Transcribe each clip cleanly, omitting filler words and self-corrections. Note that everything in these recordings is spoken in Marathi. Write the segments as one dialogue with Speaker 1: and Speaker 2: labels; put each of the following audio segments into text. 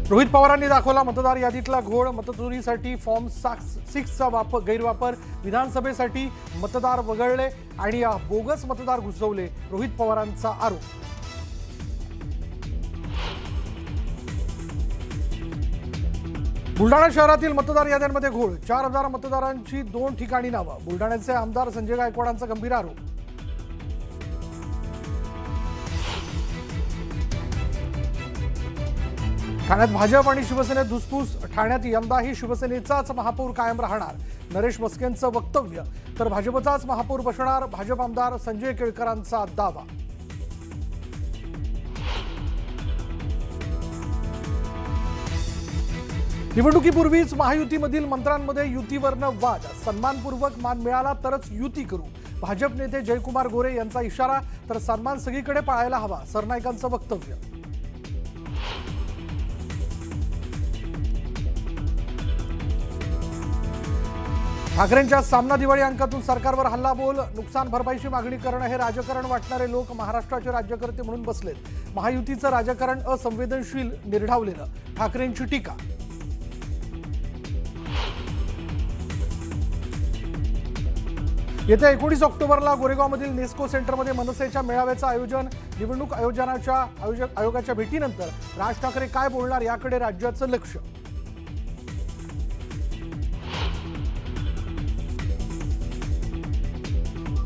Speaker 1: रोहित पवारांनी दाखवला मतदार यादीतला घोळ, मतचोरीसाठी फॉर्म 6चा गैरवापर, विधानसभेसाठी मतदार वगळले आणि बोगस मतदार घुसवले, रोहित पवारांचा आरोप. बुलढाणा शहरातील मतदार याद्यांमध्ये घोळ, 4000 मतदारांची 2 ठिकाणी नावं, बुलढाण्याचे आमदार संजय गायकवाडांचा गंभीर आरोप. ठाण्यात भाजप आणि शिवसेनेत धुसफूस, ठाण्यात यंदाही शिवसेनेचाच महापौर कायम राहणार, नरेश मस्केंचं वक्तव्य. तर भाजपचाच महापौर बसणार, भाजप आमदार संजय केळकरांचा दावा. निवडणुकीपूर्वीच महायुतीमधील मंत्र्यांमध्ये युतीवरनं वाद, सन्मानपूर्वक मान मिळाला तरच युती करू, भाजप नेते जयकुमार गोरे यांचा इशारा. तर सन्मान सगळीकडे पाळायला हवा, सरनाईकांचं वक्तव्य. ठाकरेंच्या सामना दिवाळी अंकातून सरकारवर हल्लाबोल, नुकसान भरपाईची मागणी करणं हे राजकारण वाटणारे लोक महाराष्ट्राचे राज्यकर्ते म्हणून बसलेत. महायुतीचं राजकारण असंवेदनशील, निर्ढावलेलं, ठाकरेंची टीका. येत्या 19 ऑक्टोबरला गोरेगावमधील नेस्को सेंटरमध्ये मनसेच्या मेळाव्याचं आयोजन. निवडणूक आयोगाच्या भेटीनंतर राज ठाकरे काय बोलणार याकडे राज्याचं लक्ष.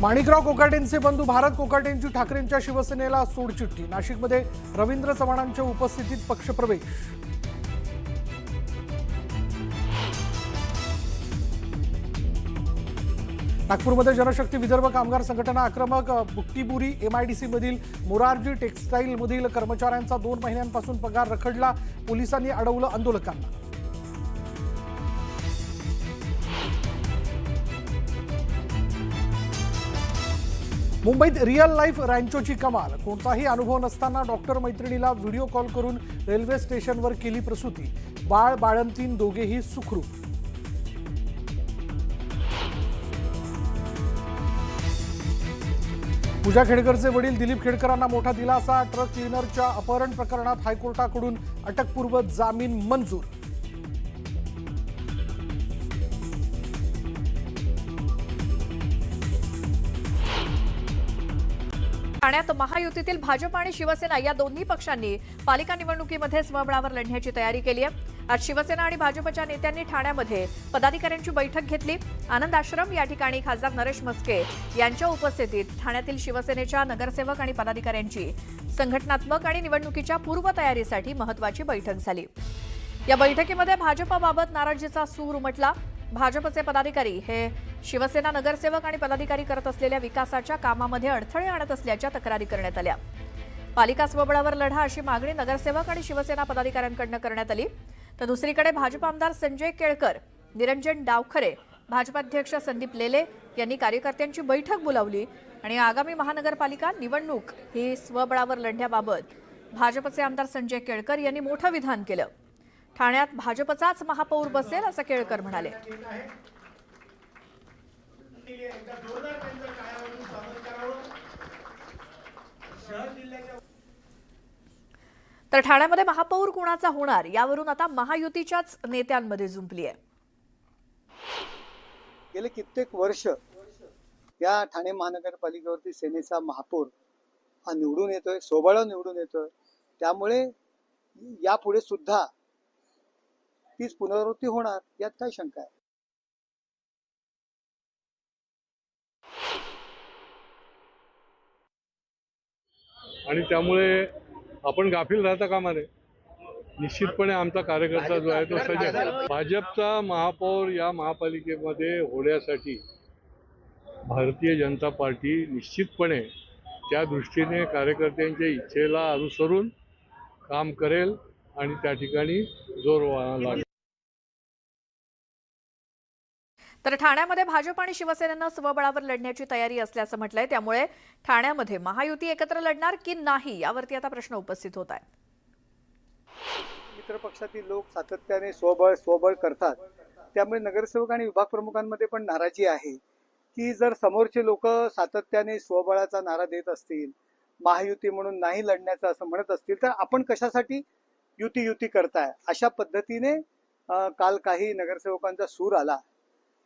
Speaker 1: माणिकराव कोकाटेंचे बंधू भारत कोकाटेंची ठाकरेंच्या शिवसेनेला सोडचिठ्ठी. नाशिकमध्ये रवींद्र चव्हाणांच्या उपस्थितीत पक्षप्रवेश. नागपूरमध्ये जनशक्ती विदर्भ कामगार संघटना आक्रमक. बुट्टीबुरी MIDC मधील मोरारजी टेक्सटाईल मधील कर्मचाऱ्यांचा 2 महिन्यांपासून पगार रखडला, पोलिसांनी अडवलं आंदोलकांना. मुंबईत रिअल लाईफ रँचोची कमाल, कोणताही अनुभव नसताना डॉक्टर मैत्रिणीला व्हिडिओ कॉल करून रेल्वे स्टेशनवर केली प्रसूती, बाळंतीण दोघेही सुखरूप. पूजा खेडकरचे वडील दिलीप खेडकरांना मोठा दिलासा, ट्रक क्लिनरच्या अपहरण प्रकरणात हायकोर्टाकडून अटकपूर्व जामीन मंजूर.
Speaker 2: ठाण्यात महायुतीतील भाजप आणि शिवसेना या दोन्ही पक्षांनी पालिका निवडणुकीमध्ये स्वबळावर लढण्याची तयारी केली आहे. आज शिवसेना आणि भाजपच्या नेत्यांनी ठाण्यामध्ये पदाधिकाऱ्यांची बैठक घेतली. आनंद आश्रम या ठिकाणी खासदार नरेश मस्के यांच्या उपस्थितीत ठाण्यातील शिवसेनेच्या नगरसेवक आणि पदाधिकाऱ्यांची संघटनात्मक आणि निवडणुकीच्या पूर्वतयारीसाठी महत्त्वाची बैठक झाली. या बैठकीमध्ये भाजपबाबत नाराजीचा सूर उमटला. भाजपचे पदाधिकारी हे शिवसेना नगरसेवक आणि पदाधिकारी करत असलेल्या विकासाच्या कामामध्ये अडथळे आणत असल्याच्या तक्रारी करण्यात आल्या. पालिका स्वबळावर लढा अशी मागणी नगरसेवक आणि शिवसेना पदाधिकाऱ्यांकडून करण्यात आली. तर दुसरीकडे भाजप आमदार संजय केळकर, निरंजन डावखरे, भाजपाध्यक्ष संदीप लेले यांनी कार्यकर्त्यांची बैठक बोलावली आणि आगामी महानगरपालिका निवडणूक ही स्वबळावर लढण्याबाबत भाजपचे आमदार संजय केळकर यांनी मोठं विधान केलं. ठाण्यात भाजपचाच महापौर बसेल असं केळकर म्हणाले. तर ठाण्यामध्ये महापौर कुणाचा होणार यावरून आता महायुतीच्याच नेत्यांमध्ये जुंपली आहे.
Speaker 3: गेले कित्येक वर्ष या ठाणे महानगरपालिकेवरती सेनेचा महापौर हा निवडून येतोय, सोबळावर निवडून येतोय. त्यामुळे यापुढे सुद्धा तीच पुनरावृत्ती होणार यात काय शंका आहे.
Speaker 4: आणि त्यामुळे आपण गाफील राहता कामा नये. निश्चितपणे आमचा कार्यकर्ता जो आहे तो सजग आहे. भाजपचा महापौर या महापालिकेमध्ये होण्यासाठी भारतीय जनता पार्टी निश्चितपणे त्या दृष्टीने कार्यकर्त्यांच्या इच्छेला अनुसरून काम करेल आणि त्या ठिकाणी जोर लागेल.
Speaker 2: तर ठाण्यामध्ये भाजप आणि शिवसेनेनं स्वबळावर लढण्याची तयारी असल्याचं म्हटलंय. त्यामुळे ठाण्यामध्ये महायुती एकत्र लढणार की नाही यावरती आता प्रश्न उपस्थित होत आहेत.
Speaker 3: मित्र पक्षातील लोक सातत्याने स्वबळ करतात. त्यामुळे नगरसेवक आणि विभाग प्रमुखांमध्ये पण नाराजी आहे की जर समोरचे लोक सातत्याने स्वबळाचा नारा देत असतील, महायुती म्हणून नाही लढण्याचं असं म्हणत असतील, तर आपण कशासाठी युती युती करताय अशा पद्धतीने काल काही नगरसेवकांचा सूर आला.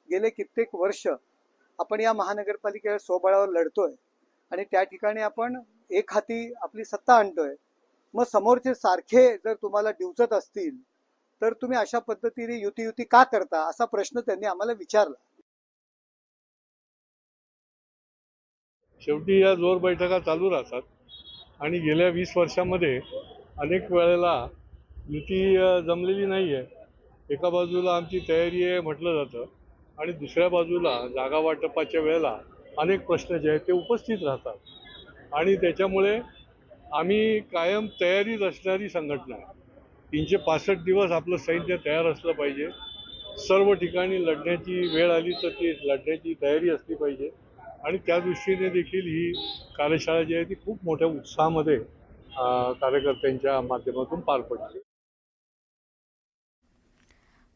Speaker 3: गेले कित्येक वर्ष आपण या महानगरपालिकेवर स्वबळावर लढतोय आणि त्या ठिकाणी आपण एक हाती आपली सत्ता आणतोय. मग समोरचे सारखे जर तुम्हाला डिवचत असतील तर तुम्ही अशा पद्धतीने युती युती का करता असा प्रश्न त्यांनी आम्हाला विचारला.
Speaker 4: शेवटी या जोर बैठका चालू राहतात आणि गेल्या 20 वर्षामध्ये अनेक वेळेला युती जमलेली नाही आहे. एका बाजूला आमची तयारी आहे म्हटलं जातं आणि दुसऱ्या बाजूला जागा वाटपाच्या वेळेला अनेक प्रश्न जे आहेत ते उपस्थित राहतात आणि त्याच्यामुळे आम्ही कायम तयारीत असणारी संघटना आहे. 365 दिवस आपलं सैन्य तयार असलं पाहिजे. सर्व ठिकाणी लढण्याची वेळ आली तर ती लढण्याची तयारी असली पाहिजे आणि त्या दृष्टीने देखील ही कार्यशाळा जी आहे ती खूप मोठ्या उत्साहामध्ये कार्यकर्त्यांच्या माध्यमातून पार पडली.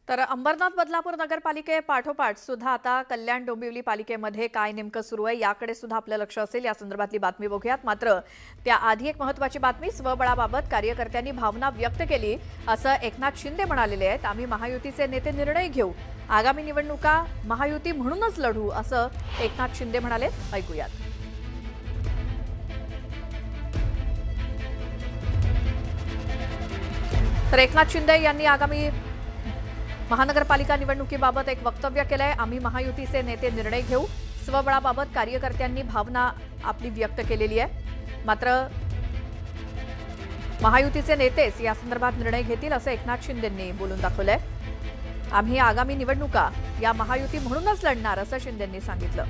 Speaker 2: तर अंबरनाथ बदलापूर नगरपालिकेपाठोपाठ सुद्धा आता कल्याण डोंबिवली पालिकेमध्ये काय नेमकं सुरू आहे याकडे सुद्धा आपलं लक्ष असेल. या संदर्भातली बातमी बघूयात. मात्र त्याआधी एक महत्त्वाची बातमी. स्वबळाबाबत कार्यकर्त्यांनी भावना व्यक्त केली असं एकनाथ शिंदे म्हणालेले आहेत. आम्ही महायुतीचे नेते निर्णय घेऊ, आगामी निवडणुका महायुती म्हणूनच लढू असं एकनाथ शिंदे म्हणाले. ऐकूयात. तर एकनाथ शिंदे यांनी आगामी महानगरपालिका निवडणुकीबाबत एक वक्तव्य केलंय. आम्ही महायुतीचे नेते निर्णय घेऊ, स्वबळाबाबत कार्यकर्त्यांनी भावना आपली व्यक्त केलेली आहे. मात्र महायुतीचे नेतेच या संदर्भात निर्णय घेतील असं एकनाथ शिंदेंनी बोलून दाखवलंय. आम्ही आगामी निवडणुका या महायुती म्हणूनच लढणार असं शिंदेंनी सांगितलं.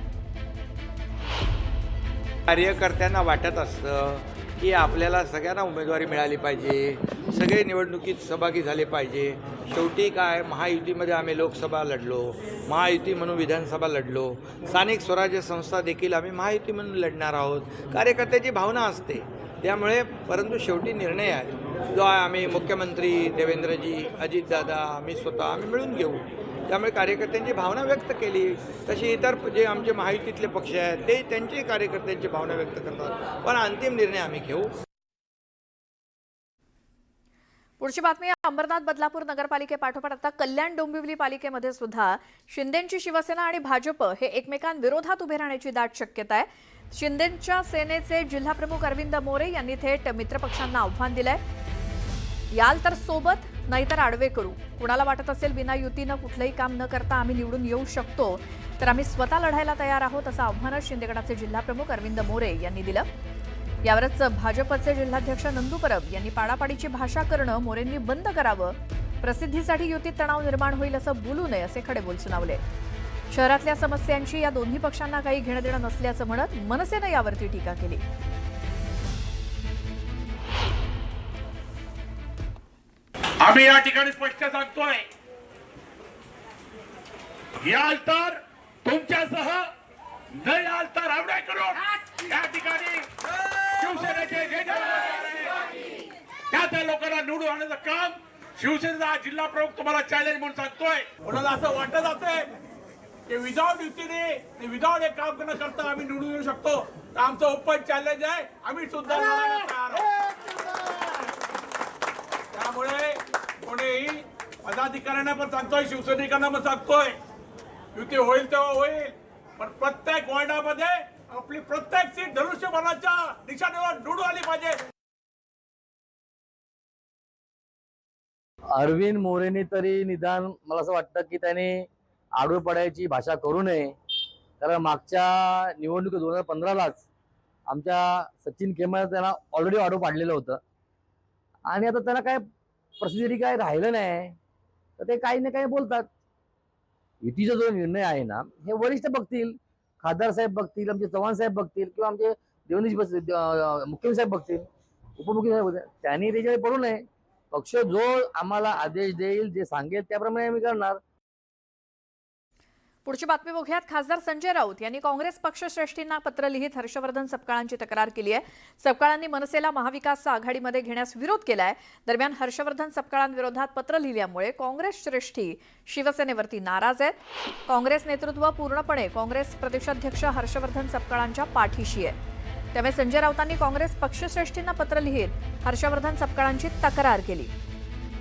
Speaker 5: कार्यकर्त्यांना वाटत असतं की आपल्याला सगळ्यांना उमेदवारी मिळाली पाहिजे, सगळे निवडणुकीत सहभागी झाले पाहिजे. शेवटी काय, महायुतीमध्ये आम्ही लोकसभा लढलो, महायुती म्हणून विधानसभा लढलो, स्थानिक स्वराज्य संस्था देखील आम्ही महायुती म्हणून लढणार आहोत. कार्यकर्त्याची भावना असते त्यामुळे. परंतु शेवटी निर्णय आहे जो आहे आम्ही मुख्यमंत्री देवेंद्रजी, अजितदादा, आम्ही स्वतः आम्ही मिळून घेऊ. त्यामुळे कार्यकर्त्यांची भावना व्यक्त केली. तशी इतर जे आमचे महायुतीतले पक्ष आहेत ते त्यांची कार्यकर्त्यांची भावना व्यक्त करतात, पण अंतिम निर्णय आम्ही घेऊ.
Speaker 2: पुढची बातमी. अंबरनाथ बदलापूर नगरपालिकेपाठोपाठ आता कल्याण डोंबिवली पालिकेमध्ये सुद्धा शिंदेंची शिवसेना आणि भाजप हे एकमेकांविरोधात उभे राहण्याची दाट शक्यता आहे. शिंदेंच्या सेनेचे जिल्हाप्रमुख अरविंद मोरे यांनी थेट मित्रपक्षांना आव्हान दिलंय. याल तर सोबत, नाहीतर आडवे करू. कुणाला वाटत असेल बिना युतीनं कुठलंही काम न करता आम्ही निवडून येऊ शकतो तर आम्ही स्वतः लढायला तयार आहोत असं आव्हान शिंदे गटाचे जिल्हाप्रमुख अरविंद मोरे यांनी दिलं. यावरच भाजपचे जिल्हाध्यक्ष नंदू परब यांनी पाडापाडीची भाषा करणं मोरेंनी बंद करावं, प्रसिद्धीसाठी युतीत तणाव निर्माण होईल असं बोलू नये असे खडेबोल सुनावले. शहरातल्या समस्यांशी या दोन्ही पक्षांना काही घेणं देणं नसल्याचं म्हणत मनसेनं यावरती टीका केली.
Speaker 6: आम्ही या ठिकाणी स्पष्ट सांगतोय, याल तर तुमच्यासह, न याल तर आमदार करून या ठिकाणी शिवसेनेचे त्या लोकांना निवडून आणण्याचं काम शिवसेनेचा जिल्हा प्रमुख तुम्हाला चॅलेंज म्हणून सांगतोय. कोणाला असं वाटत असेल की विदाउट युतीने, विदाउट एक काम न करता आम्ही निवडून येऊ शकतो तर आमचं ओपन चॅलेंज आहे. आम्ही सुद्धा लढायला तयार आहोत. त्यामुळे कोणीही पदाधिकाऱ्यांना पण सांगतोय, शिवसैनिकांना पण सांगतोय, युती होईल तेव्हा होईल, पण प्रत्येक वॉर्डामध्ये आपली प्रत्येक सीट धनुष्यबाणाच्या निशाणीवर निवडून आली पाहिजे.
Speaker 7: अरविंद मोरेंनी तरी निदान मला असं वाटतं की त्याने आडवे पडायची भाषा करू नये. कारण मागच्या निवडणुकीत 2015लाच आमच्या सचिन केमर त्यांना ऑलरेडी आडवं पाडलेलं होतं आणि आता त्यांना काय प्रसिद्धी काय राहिलं नाही तर ते काही ना काही बोलतात. युतीचा जो निर्णय आहे ना हे वरिष्ठ बघतील, खासदार साहेब बघतील, आमचे चव्हाण साहेब बघतील किंवा आमचे देवेंद्रजी मुख्यमंत्री साहेब बघतील, उपमुख्यमंत्री साहेब बघतील. त्यांनी त्याच्याकडे पडू नये. पक्ष जो आम्हाला आदेश देईल, जे सांगेल त्याप्रमाणे आम्ही करणार.
Speaker 2: पुढची बातमी बघूयात. खासदार संजय राऊत यांनी काँग्रेस पक्षश्रेष्ठींना पत्र लिहित हर्षवर्धन सपकाळांची तक्रार केली आहे. सपकाळांनी मनसेला महाविकास आघाडीमध्ये घेण्यास विरोध केलाय. दरम्यान हर्षवर्धन सपकाळांविरोधात पत्र लिहिल्यामुळे काँग्रेस श्रेष्ठी शिवसेनेवरती नाराज आहेत. काँग्रेस नेतृत्व पूर्णपणे काँग्रेस प्रदेशाध्यक्ष हर्षवर्धन सपकाळांच्या पाठीशी आहे. त्यामुळे संजय राऊतांनी काँग्रेस पक्षश्रेष्ठींना पत्र लिहित हर्षवर्धन सपकाळांची तक्रार केली.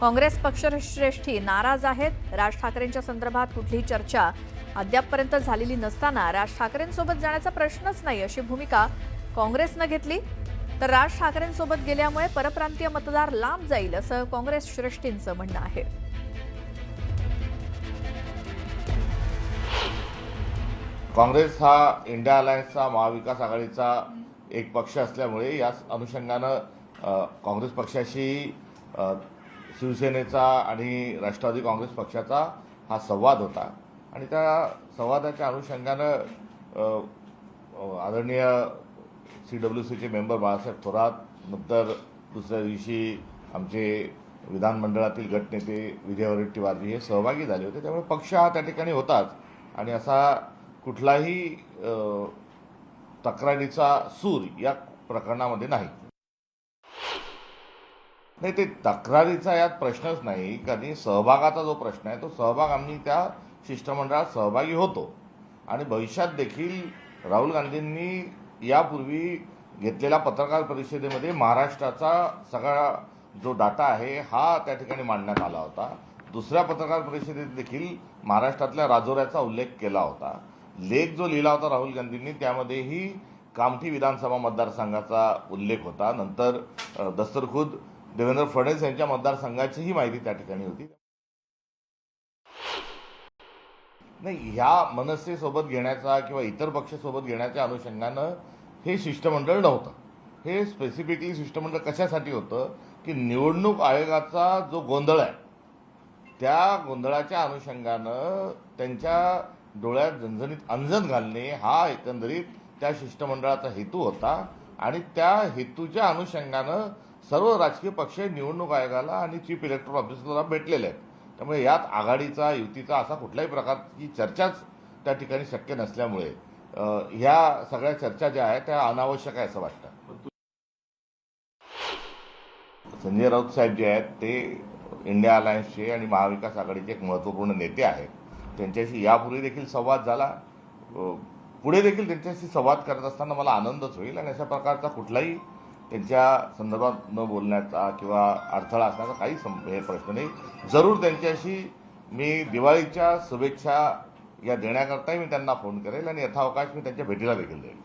Speaker 2: काँग्रेस पक्षश्रेष्ठी नाराज आहेत. राज ठाकरेंच्या संदर्भात कुठलीही चर्चा अद्यापपर्यंत झालेली नसताना राज ठाकरेंसोबत जाण्याचा प्रश्नच नाही अशी भूमिका काँग्रेसनं घेतली. तर राज ठाकरेंसोबत गेल्यामुळे परप्रांतीय मतदार लांब जाईल असं काँग्रेस श्रेष्ठींचं म्हणणं आहे.
Speaker 8: काँग्रेस हा इंडिया अलायन्सचा महाविकास आघाडीचा एक पक्ष असल्यामुळे या अनुषंगानं काँग्रेस पक्षाशी शिवसेनेचा आणि राष्ट्रवादी काँग्रेस पक्षाचा हा संवाद होता आणि त्या संवादाच्या अनुषंगानं आदरणीय CWCचे मेंबर बाळासाहेब थोरात, नंतर दुसऱ्या दिवशी आमचे विधानमंडळातील गटनेते विजय वडेट्टीवारजी हे सहभागी झाले होते. त्यामुळे पक्ष हा त्या ठिकाणी होताच आणि असा कुठलाही तक्रारीचा सूर या प्रकरणामध्ये नाही. ते तक्रारीचा यात प्रश्नच नाही. कधी सहभागाचा जो प्रश्न आहे तो सहभाग आम्ही त्या शिष्टमंडळात सहभागी होतो आणि भविष्यात देखील राहुल गांधींनी यापूर्वी घेतलेल्या पत्रकार परिषदेमध्ये महाराष्ट्राचा सगळा जो डाटा आहे हा त्या ठिकाणी मांडण्यात आला होता. दुसऱ्या पत्रकार परिषदेत देखील महाराष्ट्रातल्या राजौऱ्याचा उल्लेख केला होता. लेख जो लिहिला होता राहुल गांधींनी त्यामध्येही कामठी विधानसभा मतदारसंघाचा उल्लेख होता. नंतर दस्तरखुद देवेंद्र फडणवीस यांच्या मतदारसंघाचीही माहिती त्या ठिकाणी होती. नाही, ह्या मनसेसोबत घेण्याचा किंवा इतर पक्षासोबत घेण्याच्या अनुषंगानं हे शिष्टमंडळ नव्हतं. हे स्पेसिफिकली शिष्टमंडळ कशासाठी होतं की निवडणूक आयोगाचा जो गोंधळ आहे त्या गोंधळाच्या अनुषंगानं त्यांच्या डोळ्यात झणझणीत अंजन घालणे हा एकंदरीत त्या शिष्टमंडळाचा हेतू होता आणि त्या हेतूच्या अनुषंगानं सर्व राजकीय पक्ष निवडणूक आयोगाला आणि चीफ इलेक्टोरल ऑफिसरला भेटलेले आहेत. त्यामुळे यात आघाडीचा युतीचा असा कुठल्याही प्रकारची चर्चाच त्या ठिकाणी शक्य नसल्यामुळे ह्या सगळ्या चर्चा ज्या आहेत त्या अनावश्यक आहे असं वाटतं. संजय राऊत साहेब जे आहेत ते इंडिया अलायन्सचे आणि महाविकास आघाडीचे एक महत्त्वपूर्ण नेते आहेत. त्यांच्याशी यापूर्वी देखील संवाद झाला. पुढे देखील त्यांच्याशी संवाद करत असताना मला आनंदच होईल आणि अशा प्रकारचा कुठलाही त्यांच्या संदर्भात न बोलण्याचा किंवा अडथळा असण्याचा काही हे प्रश्न नाही. जरूर त्यांच्याशी मी दिवाळीच्या शुभेच्छा या देण्याकरताही मी त्यांना फोन करेल आणि यथावकाश मी त्यांच्या भेटीला देखील देईल.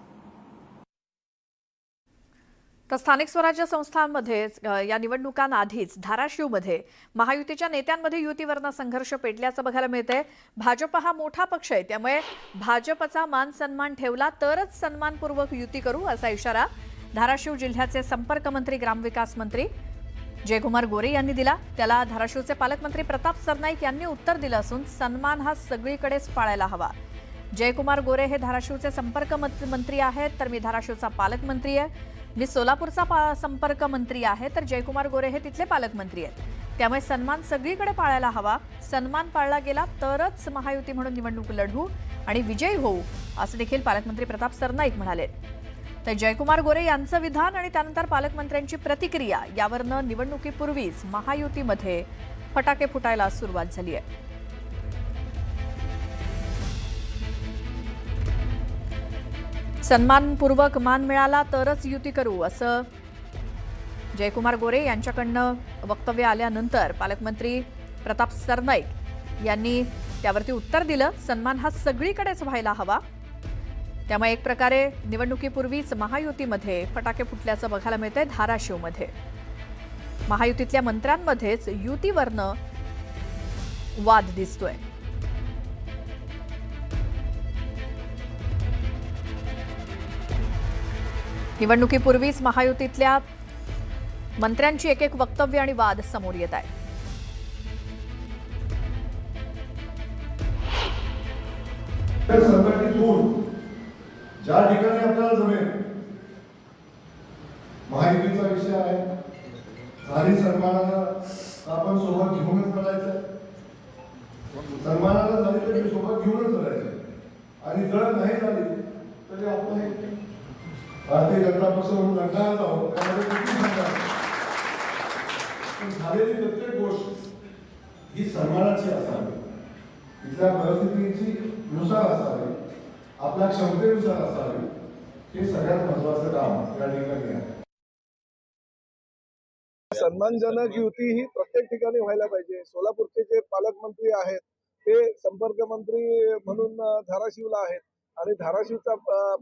Speaker 2: तर स्थानिक स्वराज्य संस्थांमध्ये या निवडणुकांआधीच धाराशिवमध्ये महायुतीच्या नेत्यांमध्ये युतीवरनं संघर्ष पेटल्याचं बघायला मिळतंय. भाजप हा मोठा पक्ष आहे त्यामुळे भाजपचा मान सन्मान ठेवला तरच सन्मानपूर्वक युती करू असा इशारा धाराशिव जिल्ह्याचे संपर्क मंत्री ग्रामविकास मंत्री जयकुमार गोरे यांनी दिला. त्याला धाराशिवचे पालकमंत्री प्रताप सरनाईक यांनी उत्तर दिलं असून सन्मान हा सगळीकडेच पाळायला हवा. जयकुमार गोरे हे धाराशिवचे संपर्क मंत्री आहेत तर मी धाराशिवचा पालकमंत्री आहे. मी सोलापूरचा संपर्क मंत्री आहे तर जयकुमार गोरे हे तिथले पालकमंत्री आहेत. त्यामुळे सन्मान सगळीकडे पाळायला हवा. सन्मान पाळला गेला तरच महायुती म्हणून निवडणूक लढवू आणि विजयी होऊ असं देखील पालकमंत्री प्रताप सरनाईक म्हणाले. तर जयकुमार गोरे यांचं विधान आणि त्यानंतर पालकमंत्र्यांची प्रतिक्रिया यावरनं निवडणुकीपूर्वीच महायुतीमध्ये फटाके फुटायला सुरुवात झाली आहे. सन्मानपूर्वक मान मिळाला तरच युती करू असं जयकुमार गोरे यांच्याकडनं वक्तव्य आल्यानंतर पालकमंत्री प्रताप सरनाईक यांनी त्यावरती उत्तर दिलं. सन्मान हा सगळीकडेच व्हायला हवा. त्यामुळे एक प्रकारे निवडणुकीपूर्वीच महायुतीमध्ये फटाके फुटल्याचं बघायला मिळतंय. धाराशिवमध्ये महायुतीतल्या मंत्र्यांमध्येच युतीवरनं वाद दिसतोय. निवडणुकीपूर्वीच महायुतीतल्या मंत्र्यांची एक एक वक्तव्य आणि वाद समोर येत आहे.
Speaker 9: ज्या ठिकाणी आपल्याला जमेल महायुतीचा विषय आहे. झाली सन्मानाला आपण सोबत घेऊनच करायचं. सन्मानाला झाली तरी सोबत घेऊनच करायचं आणि जर नाही झाली तरी आपण भारतीय जनता पक्ष म्हणून लढणार आहोत. झालेली प्रत्येक गोष्ट ही सन्मानाची असावी. इथल्या परिस्थितीची नुसार असावी. आपल्या क्षमतेनुसार असावी. हे सगळ्यात महत्वाचं काम या ठिकाणी आहे. सन्मानजनक युती ही प्रत्येक ठिकाणी व्हायला पाहिजे. सोलापूरचे जे पालकमंत्री आहेत ते संपर्क मंत्री म्हणून धाराशिवला आहेत आणि धाराशिवचा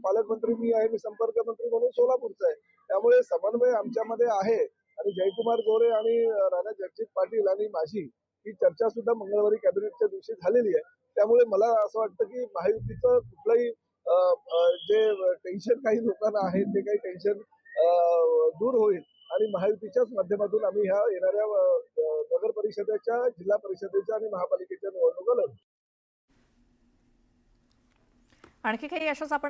Speaker 9: पालकमंत्री मी आहे, मी संपर्क मंत्री म्हणून सोलापूरचा आहे. त्यामुळे समन्वय आमच्यामध्ये आहे आणि जयकुमार गोरे आणि राणा जगजित पाटील आणि माझी ही चर्चा सुद्धा मंगळवारी कॅबिनेटच्या दिवशी झालेली आहे. त्यामुळे मला असं वाटतं की महायुतीचं कुठलंही जे टेन्शन काही लोकांना आहे ते काही टेन्शन दूर होईल आणि महायुतीच्याच माध्यमातून आम्ही ह्या येणाऱ्या नगर परिषदेच्या, जिल्हा परिषदेच्या आणि महापालिकेच्या निवडणुका लढवू.
Speaker 2: आणखी काही अशाच आपण